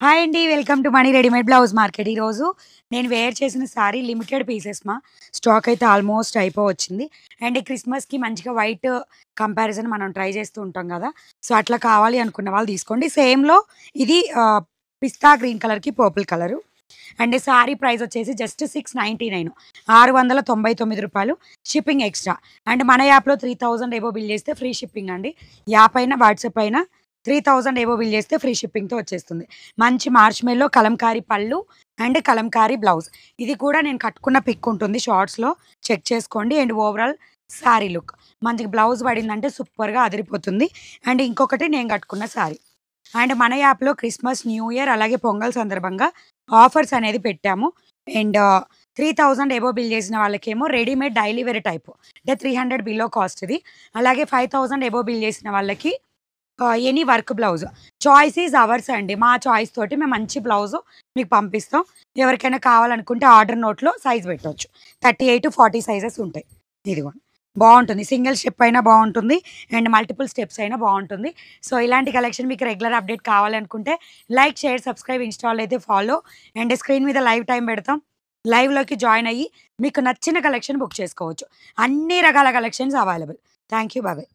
Hi అండి. Welcome to money readymade blouse market. ఈరోజు నేను వేర్ చేసిన సారీ లిమిటెడ్ పీసెస్ స్టాక్ అయితే ఆల్మోస్ట్ అయిపోవచ్చింది. అండ్ ఈ క్రిస్మస్‌కి మంచిగా వైట్ కంపారిజన్ మనం ట్రై చేస్తూ ఉంటాం గదా! సో, అట్లా కావాలి అనుకున్న వాళ్ళు తీసుకోండి. సేమ్‌లో ఇది పిస్తా గ్రీన్ కలర్‌కి purple colour. And sorry price వచ్చేసి జస్ట్ 699 రూ. 699 షిప్పింగ్ ఎక్స్‌ట్రా. అండ్ మన యాప్‌లో 3000 ఎబోవ్ బిల్ చేస్తే ఫ్రీ షిప్పింగ్ అండి. యాప్ అయినా, వాట్సాప్ అయినా 3000 ఎబోవ్ బిల్ చేస్తే ఫ్రీ షిప్పింగ్‌తో వచ్చేస్తుంది. మంచి మార్ష్‌మెల్లో కలంకారీ పళ్ళు అండ్ కలంకారీ బ్లౌజ్. ఇది కూడా నేను కట్టుకున్న పిక్ ఉంటుంది షార్ట్స్‌లో చెక్ చేసుకోండి. And overall sorry look. మంచిగా బ్లౌజ్ పడిందంటే సూపర్‌గా అదిరిపోతుంది. అండ్ ఇంకొకటి నేను కట్టుకున్న సారీ. అండ్ మన యాప్‌లో క్రిస్మస్, న్యూ ఇయర్ అలాగే పొంగల్ సందర్భంగా ఆఫర్స్ అనేది పెట్టాము. అండ్ 3000 ఎబోవ్ బిల్ చేసిన వాళ్ళకేమో రెడీమేడ్ డైలీ వేర్ టైపు. అంటే 300 బిలో కాస్ట్ ఇది. అలాగే 5000 ఎబోవ్ బిల్ చేసిన వాళ్ళకి any work blouse. Choice is ours అండి. మా చాయిస్ తోటి మేము మంచి బ్లౌజు మీకు పంపిస్తాం. ఎవరికైనా కావాలనుకుంటే ఆర్డర్ నోట్‌లో సైజ్ పెట్టొచ్చు. 38-40 సైజెస్ ఉంటాయి. ఇదిగోండి. బావుంటుంది. సింగిల్ స్టెప్ అయినా బావుంటుంది. అండ్ మల్టిపుల్ స్టెప్స్ అయినా బావుంటుంది. సో, ఇలాంటి కలెక్షన్ మీకు రెగ్యులర్ అప్డేట్ కావాలనుకుంటే లైక్, షేర్, సబ్స్క్రైబ్, ఇన్‌స్టాలో అయితే ఫాలో. అండ్ స్క్రీన్ మీద లైవ్ టైమ్ పెడతాం. లైవ్‌లోకి జాయిన్ అయ్యి మీకు నచ్చిన కలెక్షన్ బుక్ చేసుకోవచ్చు. అన్ని రకాల collections available. Thank you. Bye.